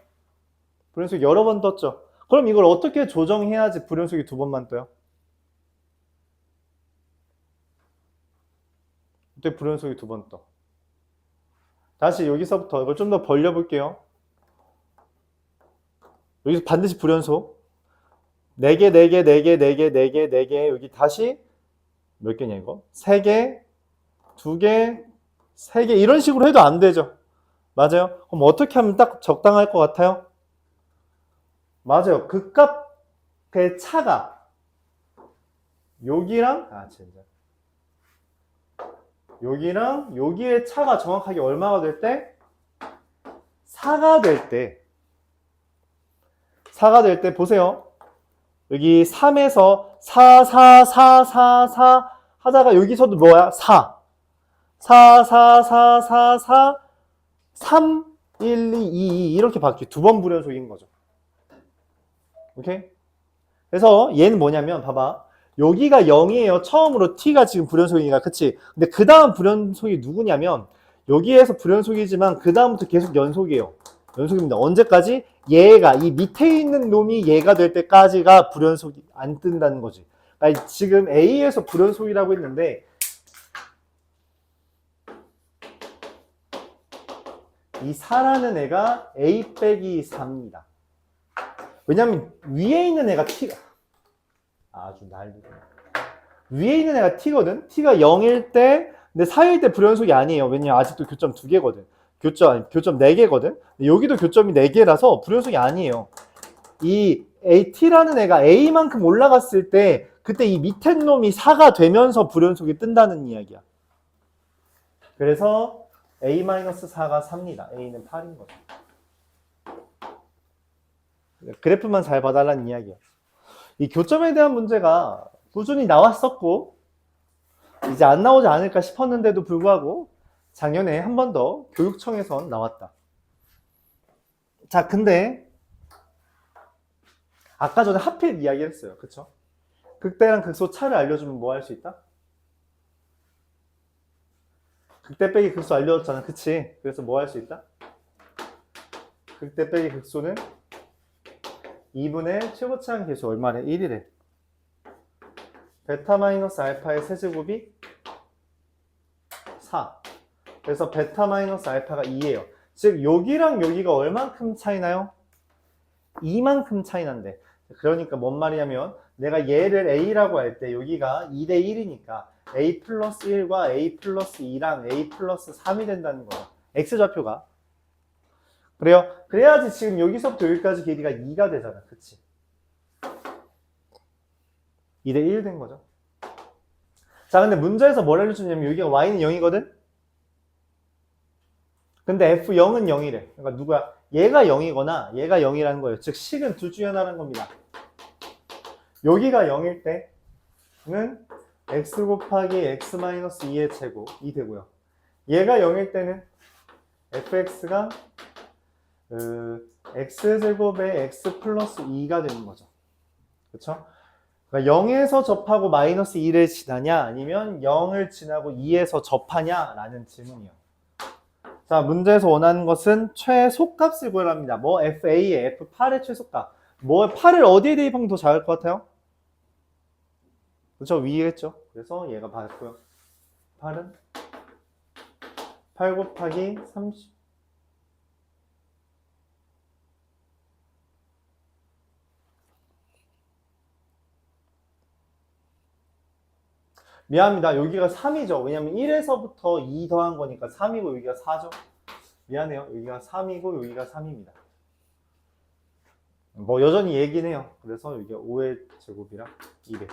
불연속 여러 번 떴죠? 그럼 이걸 어떻게 조정해야지 불연속이 2번만 떠요? 그때 불연속이 2번 떠. 다시 여기서부터 이걸 좀 더 벌려볼게요. 여기서 반드시 불연속. 4개, 4개, 4개, 4개, 4개, 4개. 여기 다시 몇 개냐 이거? 3개, 2개, 3개. 이런 식으로 해도 안 되죠. 맞아요? 그럼 어떻게 하면 딱 적당할 것 같아요? 맞아요. 극값의 차가 여기랑 여기랑 여기의 차가 정확하게 얼마가 될 때? 4가 될 때. 4가 될 때 보세요. 여기 3에서 4, 4, 4, 4, 4 하다가 여기서도 뭐야? 4. 4, 4, 4, 4, 4, 3, 1, 2, 2, 2 이렇게 바뀌어. 2번 불연속인 거죠. 오케이? 그래서 얘는 뭐냐면 봐봐. 여기가 0이에요. 처음으로 t가 지금 불연속이니까. 그치? 근데 그 다음 불연속이 누구냐면 여기에서 불연속이지만 그 다음부터 계속 연속이에요. 연속입니다. 언제까지? 얘가 이 밑에 있는 놈이 얘가 될 때까지가 불연속이 안 뜬다는 거지. 그러니까 지금 A에서 불연속이라고 했는데 이 4라는 애가 A 빼기 4입니다. 왜냐면 위에 있는 애가 T가 아주 난리다. 위에 있는 애가 T거든? T가 0일 때 근데 4일 때 불연속이 아니에요. 왜냐면 아직도 교점 2개거든. 교점 4개거든. 여기도 교점이 4개라서 불연속이 아니에요. 이 AT라는 애가 A만큼 올라갔을 때 그때 이 밑에 놈이 4가 되면서 불연속이 뜬다는 이야기야. 그래서 A-4가 4입니다. A는 8인 거죠. 그래프만 잘 봐달라는 이야기야. 이 교점에 대한 문제가 꾸준히 나왔었고 이제 안 나오지 않을까 싶었는데도 불구하고 작년에 한 번 더 교육청에선 나왔다. 자, 근데 아까 전에 하필 이야기를 했어요. 그쵸? 극대랑 극소 차를 알려주면 뭐 할 수 있다? 극대 빼기 극소 알려줬잖아. 그치? 그래서 뭐 할 수 있다? 극대 빼기 극소는 2분의 최고차항 계수 얼마래? 1이래. 베타 마이너스 알파의 세제곱이 4. 그래서 베타 마이너스 알파가 2예요. 즉 여기랑 여기가 얼만큼 차이나요? 2만큼 차이난대. 그러니까 뭔 말이냐면 내가 얘를 A라고 할 때 여기가 2대 1이니까 A 플러스 1과 A 플러스 2랑 A 플러스 3이 된다는 거예요. X좌표가. 그래요? 그래야지 지금 여기서부터 여기까지 길이가 2가 되잖아. 그치? 2대 1 된 거죠. 자, 근데 문제에서 뭘 알려주냐면 여기가 Y는 0이거든? 근데 F0은 0이래. 그러니까 누구야? 얘가 0이거나 얘가 0이라는 거예요. 즉 식은 둘 중에 하나라는 겁니다. 여기가 0일 때는 x 곱하기 x 마이너스 2의 제곱이 되고요. 얘가 0일 때는 fx가 x제곱의 x 플러스 2가 되는 거죠. 그렇죠? 그러니까 0에서 접하고 마이너스 2를 지나냐 아니면 0을 지나고 2에서 접하냐 라는 질문이요. 자, 문제에서 원하는 것은 최소값을 구하랍니다. 뭐 FA의 F8의 최소값. 뭐 8을 어디에 대입하면 더 작을 것 같아요? 그렇죠? 위겠죠. 그래서 얘가 받았고요. 8은 8 곱하기 30. 미안합니다. 여기가 3이죠. 왜냐면 1에서부터 2 더한 거니까 3이고 여기가 4죠. 미안해요. 여기가 3이고 여기가 3입니다. 뭐 여전히 얘기는 해요. 그래서 여기가 5의 제곱이랑 200.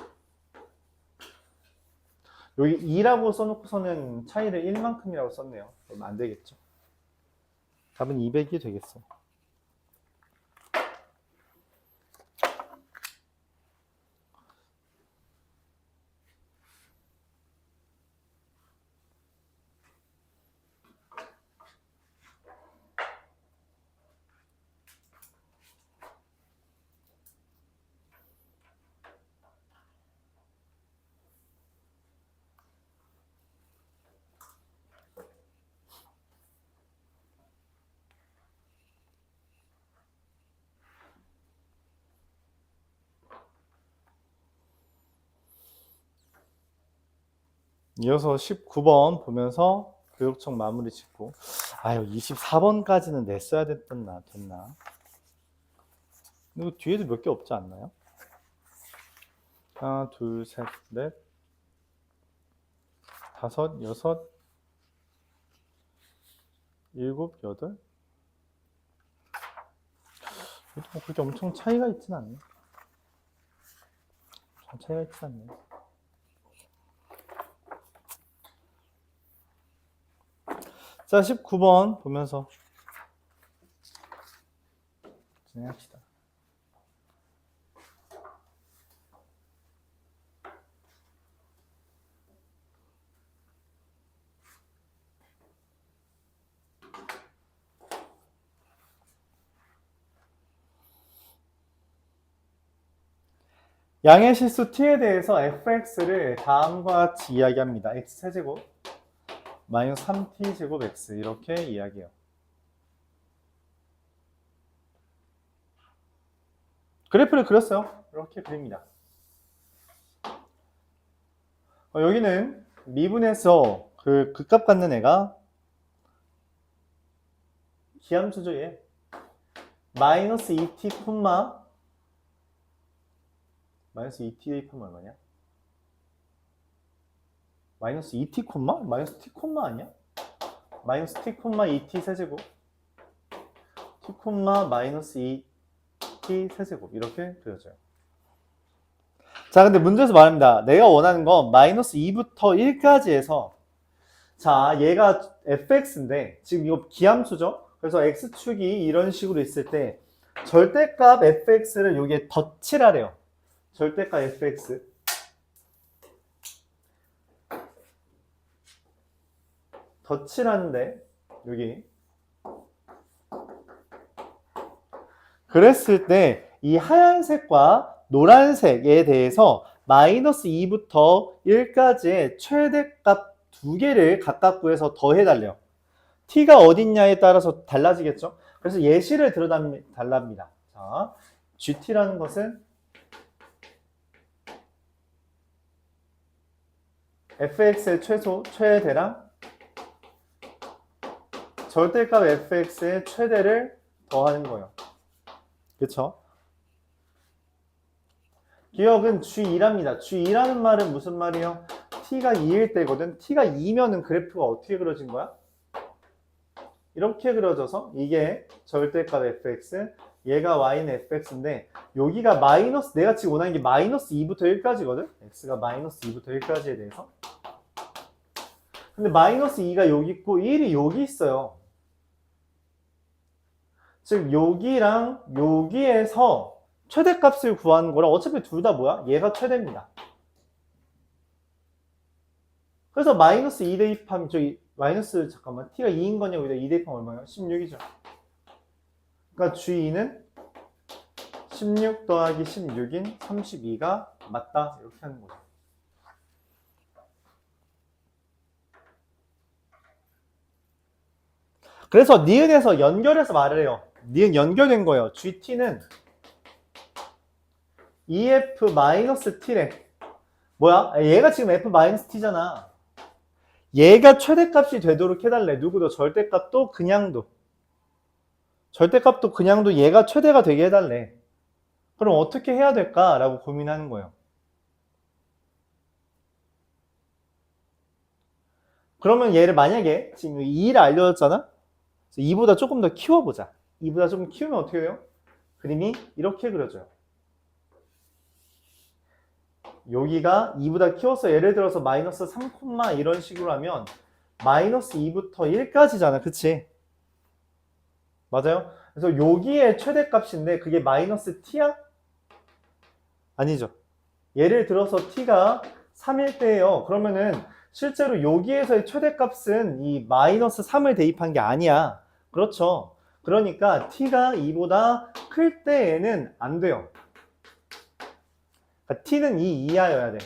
여기 2라고 써놓고서는 차이를 1만큼이라고 썼네요. 그럼 안 되겠죠. 답은 200이 되겠어. 이어서 19번 보면서 교육청 마무리 짓고 아유 24번까지는 냈어야 됐나 됐나. 이거 뒤에도 몇 개 없지 않나요? 하나 둘 셋 넷 다섯 여섯 일곱 여덟. 뭐 그렇게 엄청 차이가 있진 않네. 차이가 있진 않네. 자, 19번 보면서 진행합시다. 양의 실수 t에 대해서 fx를 다음과 같이 이야기합니다. x세제곱 마이너스 3t 제곱 x 이렇게 이야기해요. 그래프를 그렸어요. 이렇게 그립니다. 여기는 미분에서 그 극값 갖는 애가 기함수죠. 얘 마이너스 2t 콤마 마이너스 2t 대입하면 얼마냐? 마이너스 2t 콤마? 마이너스 t 콤마 아니야? 마이너스 t 콤마 2t 세제곱 t 콤마 마이너스 2t 세제곱 이렇게 그려져요. 자, 근데 문제에서 말합니다. 내가 원하는 건 마이너스 2부터 1까지 해서 자, 얘가 fx인데 지금 이거 기함수죠? 그래서 x축이 이런 식으로 있을 때 절대값 fx를 여기에 덧칠하래요. 절대값 fx 덧칠하는데 여기 그랬을 때 이 하얀색과 노란색에 대해서 마이너스 2부터 1까지의 최대값 두 개를 각각 구해서 더해달래요. t가 어딨냐에 따라서 달라지겠죠? 그래서 예시를 들어달랍니다. 자, gt라는 것은 fx의 최대랑 절대값 fx의 최대를 더하는 거예요. 그쵸? 기억은 G2랍니다. G2라는 말은 무슨 말이에요? t가 2일 때거든. t가 2면은 그래프가 어떻게 그려진 거야? 이렇게 그려져서 이게 절대값 fx, 얘가 y는 fx인데 여기가 마이너스, 내가 지금 원하는 게 마이너스 2부터 1까지거든? x가 마이너스 2부터 1까지에 대해서. 근데 마이너스 2가 여기 있고 1이 여기 있어요. 즉 여기랑 여기에서 최대값을 구하는 거라 어차피 둘 다 뭐야? 얘가 최대입니다. 그래서 마이너스 2 대입하면 저기 마이너스 잠깐만 t가 2인 거냐 여기다 2 대입하면 얼마예요? 16이죠. 그러니까 G2는 16 더하기 16인 32가 맞다 이렇게 하는 거죠. 그래서 니은에서 연결해서 말을 해요. 니은 연결된 거예요. GT는 EF-T래. 뭐야? 얘가 지금 F-T잖아. 얘가 최대값이 되도록 해달래. 누구도? 절대값도 그냥도. 절대값도 그냥도 얘가 최대가 되게 해달래. 그럼 어떻게 해야 될까라고 고민하는 거예요. 그러면 얘를 만약에 지금 2를 알려줬잖아? 2보다 조금 더 키워보자. 2보다 좀 키우면 어떻게 돼요? 그림이 이렇게 그려져요. 여기가 2보다 키워서 예를 들어서 마이너스 3, 이런 식으로 하면 마이너스 2부터 1까지잖아. 그치? 맞아요? 그래서 여기의 최대값인데 그게 마이너스 t야? 아니죠. 예를 들어서 t가 3일 때예요. 그러면은 실제로 여기에서의 최대값은 이 마이너스 3을 대입한 게 아니야. 그렇죠. 그러니까 t가 2보다 클 때에는 안 돼요. 그러니까 t는 2 이하여야 돼.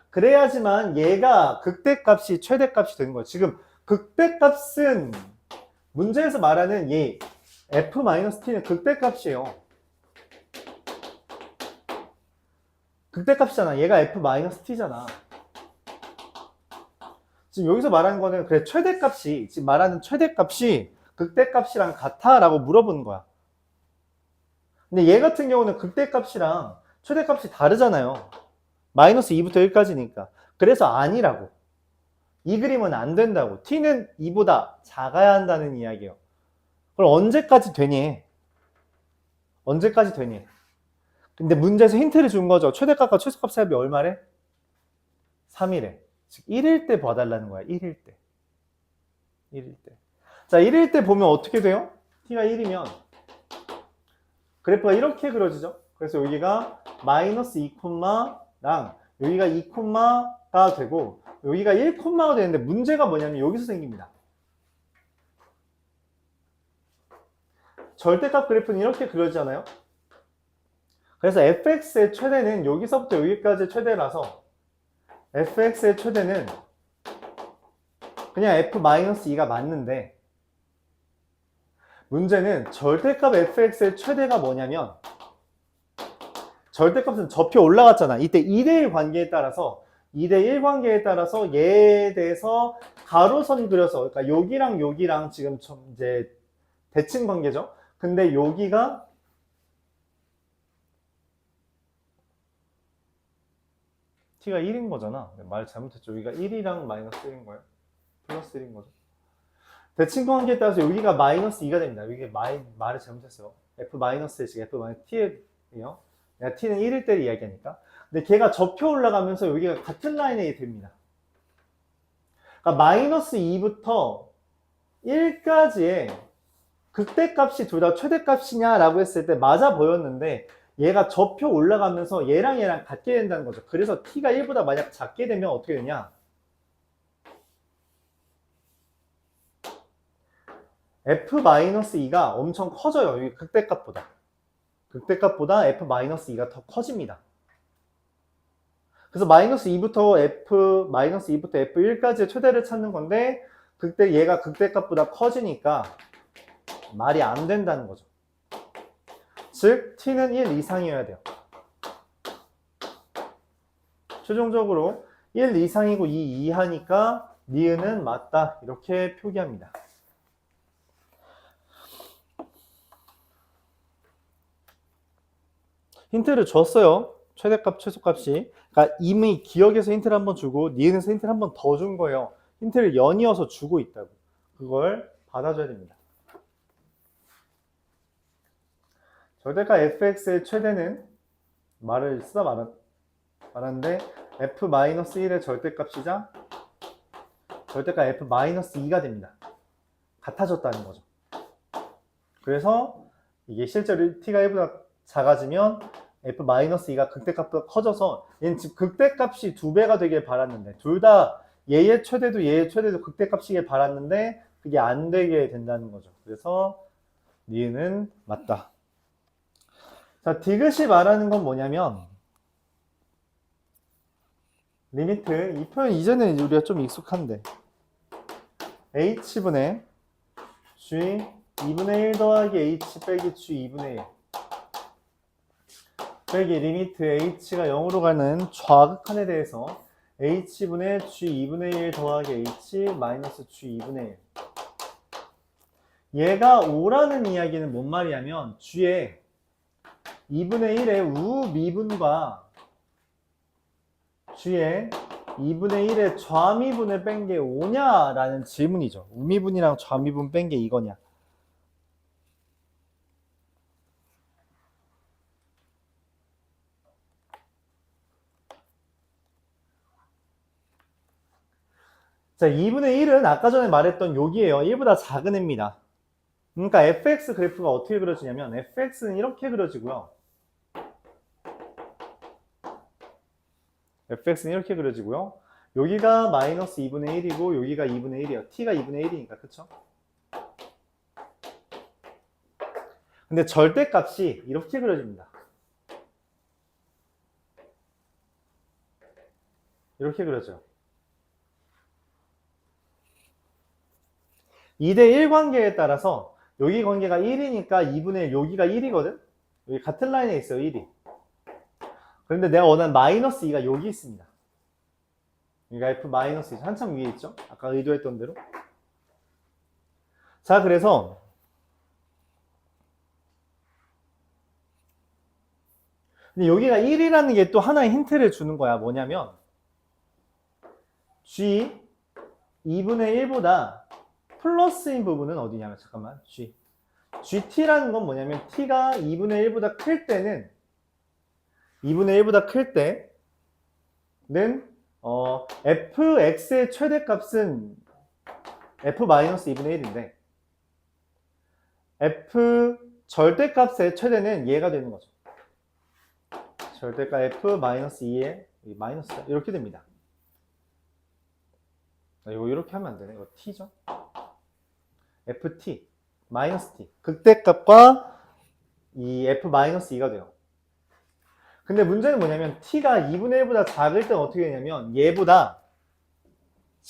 그래야지만 얘가 극대값이 최대값이 되는 거야. 지금 극대값은 문제에서 말하는 이 f-t는 극대값이에요. 극대값이잖아. 얘가 f-t잖아. 지금 여기서 말하는 거는 그래 최대값이 지금 말하는 최대값이 극대값이랑 같아? 라고 물어보는 거야. 근데 얘 같은 경우는 극대값이랑 최대값이 다르잖아요. 마이너스 2부터 1까지니까. 그래서 아니라고. 이 그림은 안 된다고. t는 2보다 작아야 한다는 이야기예요. 그럼 언제까지 되니? 언제까지 되니? 근데 문제에서 힌트를 준 거죠. 최대값과 최소값 사이이 얼마래? 3이래. 즉 1일 때 봐달라는 거야. 1일 때. 1일 때. 자, 1일 때 보면 어떻게 돼요? t가 1이면 그래프가 이렇게 그려지죠. 그래서 여기가 마이너스 2랑 여기가 2가 되고 여기가 1가 되는데 문제가 뭐냐면 여기서 생깁니다. 절대값 그래프는 이렇게 그려지잖아요. 그래서 fx의 최대는 여기서부터 여기까지 최대라서 fx의 최대는 그냥 f-2가 맞는데 문제는 절대값 fx의 최대가 뭐냐면 절대값은 접혀 올라갔잖아. 이때 2대1 관계에 따라서 2대1 관계에 따라서 얘에 대해서 가로선 그려서 그러니까 여기랑 지금 이제 대칭 관계죠. 근데 여기가 t가 1인 거잖아. 말 잘못했죠. 여기가 1이랑 마이너스 1인 거예요. 플러스 1인 거죠. 대칭 관계에 따라서 여기가 마이너스 2가 됩니다. 여기 말을 잘못했어요. f-의 식 f-t예요. 내가 t는 1일 때를 이야기하니까. 근데 걔가 접혀 올라가면서 여기가 같은 라인에 됩니다. 그러니까 마이너스 2부터 1까지의 극대값이 둘 다 최대값이냐라고 했을 때 맞아 보였는데 얘가 접혀 올라가면서 얘랑 같게 된다는 거죠. 그래서 t가 1보다 만약 작게 되면 어떻게 되냐? f-2가 엄청 커져요. 여기 극대값보다. 극대값보다 f-2가 더 커집니다. 그래서 마이너스 2부터 f1까지의 최대를 찾는 건데 얘가 극대값보다 커지니까 말이 안 된다는 거죠. 즉 t는 1 이상이어야 돼요. 최종적으로 1 이상이고 2 이하니까 니은은 맞다 이렇게 표기합니다. 힌트를 줬어요. 최대값, 최소값이. 그러니까 이미 기억에서 힌트를 한번 주고 니은에서 힌트를 한번 더 준 거예요. 힌트를 연이어서 주고 있다고. 그걸 받아줘야 됩니다. 절대값 fx의 최대는 말을 쓰다 말았는데 f-1의 절대값이자 절대값 f-2가 됩니다. 같아졌다는 거죠. 그래서 이게 실제로 t가 1보다 작아지면 f-2가 극대값보다 커져서 얘는 지금 극대값이 2배가 되길 바랐는데 둘 다 얘의 최대도 극대값이길 바랐는데 그게 안 되게 된다는 거죠. 그래서 니은은 맞다. 자, 디귿이 말하는 건 뭐냐면 리미트, 이 표현 이전에 우리가 좀 익숙한데 h분의 g 2분의 1 더하기 h 빼기 g 2분의 1 빼기 리미트 h가 0으로 가는 좌극한에 대해서 h분의 g 2분의 1 더하기 h 마이너스 g 2분의 1 얘가 5라는 이야기는 뭔 말이냐면 g의 2분의 1의 우미분과 g의 2분의 1의 좌미분을 뺀 게 5냐라는 질문이죠. 우미분이랑 좌미분 뺀 게 이거냐. 자, 2분의 1은 아까 전에 말했던 여기에요. 1보다 작은 애입니다. 그러니까 fx 그래프가 어떻게 그려지냐면 fx는 이렇게 그려지고요. fx는 이렇게 그려지고요. 여기가 마이너스 2분의 1이고 여기가 2분의 1이에요. t가 2분의 1이니까 그쵸? 근데 절대값이 이렇게 그려집니다. 이렇게 그려져요. 2대1 관계에 따라서 여기 관계가 1이니까 2분의 1, 여기가 1이거든? 여기 같은 라인에 있어요, 1이. 그런데 내가 원하는 마이너스 2가 여기 있습니다. 여기가 f-2 한참 위에 있죠? 아까 의도했던 대로. 자, 그래서 근데 여기가 1이라는 게 또 하나의 힌트를 주는 거야. 뭐냐면 g 2분의 1보다 플러스인 부분은 어디냐면 잠깐만 gt라는 건 뭐냐면 t가 2분의 1보다 클 때는 2분의 1보다 클 때는 fx의 최대값은 f-2분의 1인데 f 절대값의 최대는 얘가 되는 거죠. 절대값 f-2의 마이너스 이렇게 됩니다. 이거 이렇게 하면 안 되네. 이거 t죠. ft 마이너스 t 극대값과 이 f-2가 돼요. 근데 문제는 뭐냐면 t가 2분의 1보다 작을 땐 어떻게 되냐면 얘보다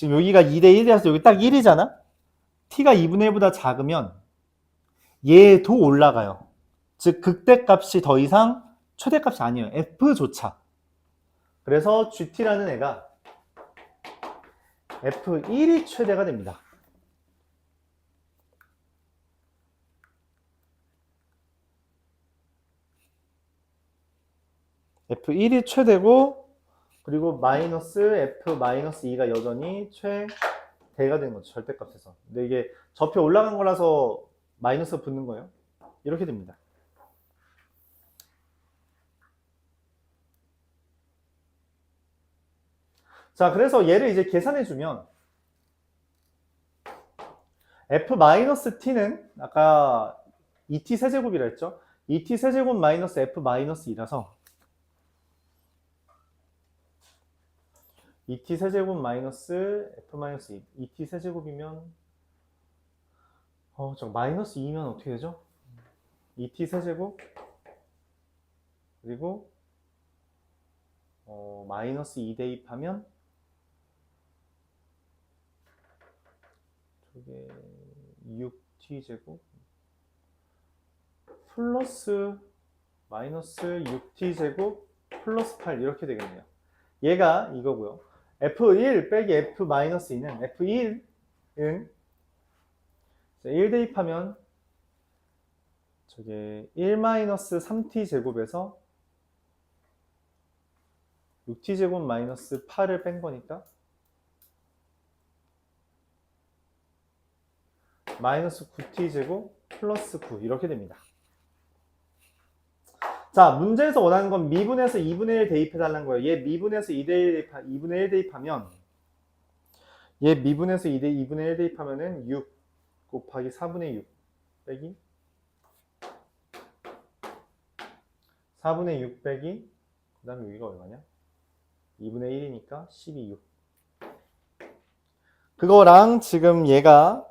지금 여기가 2대1이라서 여기 딱 1이잖아? t가 2분의 1보다 작으면 얘도 올라가요. 즉 극대값이 더 이상 최대값이 아니에요. f조차. 그래서 gt라는 애가 f1이 최대가 됩니다. f1이 최대고 그리고 마이너스 f-2가 여전히 최대가 되는 거죠. 절대값에서. 근데 이게 접혀 올라간 거라서 마이너스 붙는 거예요. 이렇게 됩니다. 자, 그래서 얘를 이제 계산해주면 f-t는 아까 2t 세제곱이라 했죠? 2t 세제곱 마이너스 f-2라서 2t 세제곱 마이너스 f-2 2t 세제곱이면 마이너스 2면 어떻게 되죠? 2t 세제곱 그리고 마이너스 2 대입하면 저게 6t 제곱 플러스 마이너스 6t 제곱 플러스 8 이렇게 되겠네요. 얘가 이거고요. f1 빼기 f-2는 f1은 1 대입하면 저게 1-3t 제곱에서 6t 제곱 마이너스 8을 뺀 거니까 마이너스 9t 제곱 플러스 9 이렇게 됩니다. 자, 문제에서 원하는 건 미분에서 2분의 1 대입해달라는 거예요. 얘 미분에서 2분의 1 대입하면 얘 미분에서 2분의 1 대입하면은 6 곱하기 4분의 6 빼기 4분의 6 빼기 그 다음에 여기가 얼마냐? 2분의 1이니까 12, 6 그거랑 지금 얘가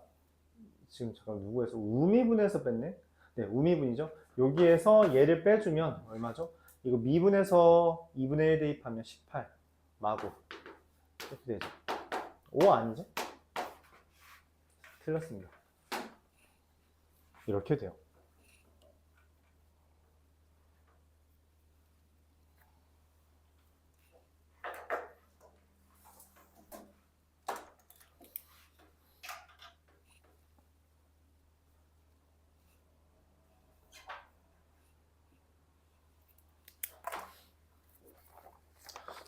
지금 잠깐 누구에서 우미분에서 뺐네? 네, 우미분이죠. 여기에서 얘를 빼주면 얼마죠? 이거 미분에서 2분의 1 대입하면 18 마구 이렇게 되죠. 5 아니죠? 틀렸습니다. 이렇게 돼요.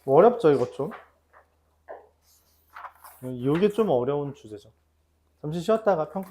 어렵죠, 이것 좀. 이게 좀 어려운 주제죠. 잠시 쉬었다가 평가